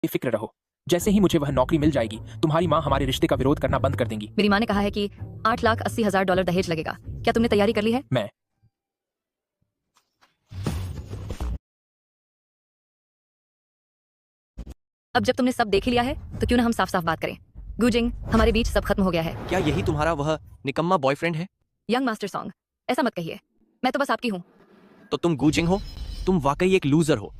बेफिक्र रहो, जैसे ही मुझे वह नौकरी मिल जाएगी तुम्हारी माँ हमारे रिश्ते का विरोध करना बंद कर देंगी। मेरी माँ ने कहा है कि 8,80,000 दहेज लगेगा। क्या तुमने तैयारी कर ली है? मैं अब जब तुमने सब देख ही लिया है तो क्यों ना हम साफ साफ बात करें। गुजिंग, हमारे बीच सब खत्म हो गया है। क्या यही तुम्हारा वह निकम्मा बॉयफ्रेंड है? यंग मास्टर सॉन्ग, ऐसा मत कहिए, मैं तो बस आपकी हूँ। तो तुम गुजिंग हो? तुम वाकई एक लूजर हो।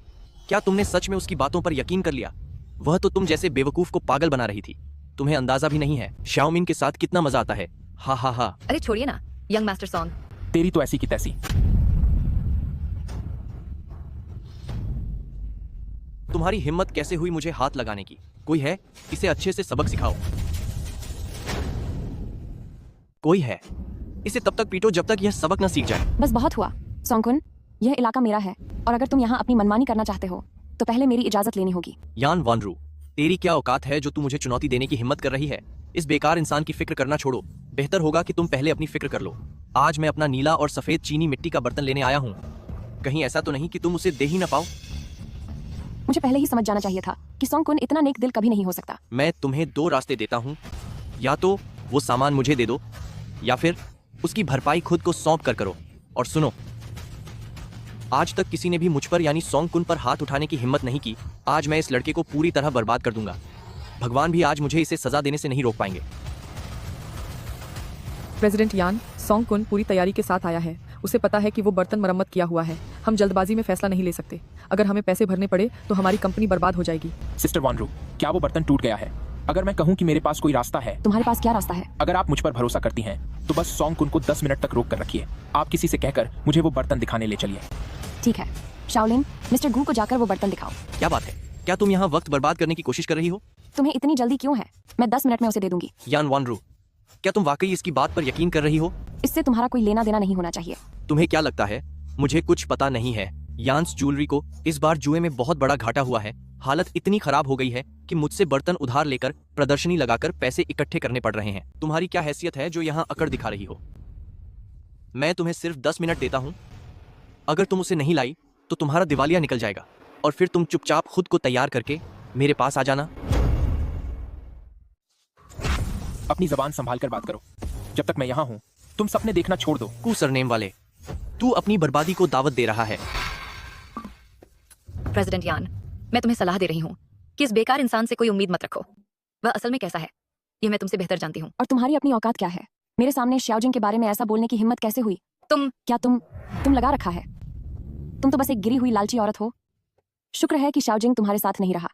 क्या तुमने सच में उसकी बातों पर यकीन कर लिया? वह तो तुम जैसे बेवकूफ को पागल बना रही थी। तुम्हें अंदाजा भी नहीं है शाओमिन के साथ कितना मजा आता है। हा हा हा। अरे छोड़िए ना यंग मास्टर सॉन्ग। तेरी तो ऐसी की तैसी। तुम्हारी हिम्मत कैसे हुई मुझे हाथ लगाने की? कोई है? इसे अच्छे से सबक सिखाओ। कोई है? इसे तब तक पीटो जब तक यह सबक न सीख जाए। बस बहुत हुआ सोंगकुन, यह इलाका मेरा है और अगर तुम यहाँ अपनी मनमानी करना चाहते हो तो पहले मेरी इजाजत लेनी होगी। यान वानरू, तेरी क्या औकात है जो तू मुझे चुनौती देने की हिम्मत कर रही है? इस बेकार इंसान की फिक्र करना छोड़ो। बेहतर होगा कि तुम पहले अपनी फिक्र कर लो। आज मैं अपना नीला और सफेद चीनी मिट्टी का बर्तन लेने आया हूँ। कहीं ऐसा तो नहीं कि तुम उसे दे ही ना पाओ? मुझे पहले ही समझ जाना चाहिए था कि सोंगकुन इतना नेक दिल कभी नहीं हो सकता। मैं तुम्हें दो रास्ते देता हूँ, या तो वो सामान मुझे दे दो या फिर उसकी भरपाई खुद को सौंप कर करो। और सुनो, आज तक किसी ने भी मुझ पर यानी सोंगकुन पर हाथ उठाने की हिम्मत नहीं की। आज मैं इस लड़के को पूरी तरह बर्बाद कर दूंगा। भगवान भी आज मुझे इसे सजा देने से नहीं रोक पाएंगे। प्रेसिडेंट यान, सोंगकुन पूरी तैयारी के साथ आया है। उसे पता है कि वो बर्तन मरम्मत किया हुआ है। हम जल्दबाजी में फैसला नहीं ले सकते। अगर हमें पैसे भरने पड़े तो हमारी कंपनी बर्बाद हो जाएगी। सिस्टर वानरू, क्या वो बर्तन टूट गया है? अगर मैं कहूँ कि मेरे पास कोई रास्ता है। तुम्हारे पास क्या रास्ता है? अगर आप मुझ पर भरोसा करती हैं तो बस सोंगकुन को 10 मिनट तक रोक कर रखिए। आप किसी से कहकर मुझे वो बर्तन दिखाने ले चलिए। ठीक है शाओलिन, मिस्टर गू को जाकर वो बर्तन दिखाओ। क्या बात है? क्या तुम यहाँ वक्त बर्बाद करने की कोशिश कर रही हो? तुम्हें इतनी जल्दी क्यों है? मैं 10 मिनट में उसे दे दूंगी। यान वानरू, क्या तुम वाकई इसकी बात पर यकीन कर रही हो? इससे तुम्हारा कोई लेना देना नहीं होना चाहिए। तुम्हें क्या लगता है मुझे कुछ पता नहीं है? यान्स ज्वेलरी को इस बार जुए में बहुत बड़ा घाटा हुआ है। हालत इतनी खराब हो गई है कि मुझसे बर्तन उधार लेकर प्रदर्शनी लगाकर पैसे इकट्ठे करने पड़ रहे हैं। तुम्हारी क्या हैसियत है जो यहाँ अकड़ दिखा रही हो? मैं तुम्हें सिर्फ 10 मिनट देता हूँ। अगर तुम उसे नहीं लाई तो तुम्हारा दिवालिया निकल जाएगा और फिर तुम चुपचाप खुद को तैयार करके मेरे पास आ जाना। अपनी जबान संभाल कर बात करो। जब तक मैं यहाँ हूँ तुम सपने देखना छोड़ दो। सरनेम वाले, तू अपनी बर्बादी को दावत दे रहा है। प्रेसिडेंट यान, मैं तुम्हें सलाह दे रही हूँ कि इस बेकार इंसान से कोई उम्मीद मत रखो। वह असल में कैसा है ये मैं तुमसे बेहतर जानती हूँ। और तुम्हारी अपनी औकात क्या है? मेरे सामने शाओजिंग के बारे में ऐसा बोलने की हिम्मत कैसे हुई? तुम लगा रखा है? तुम तो बस एक गिरी हुई लालची औरत हो। शुक्र है कि शाओजिंग तुम्हारे साथ नहीं रहा।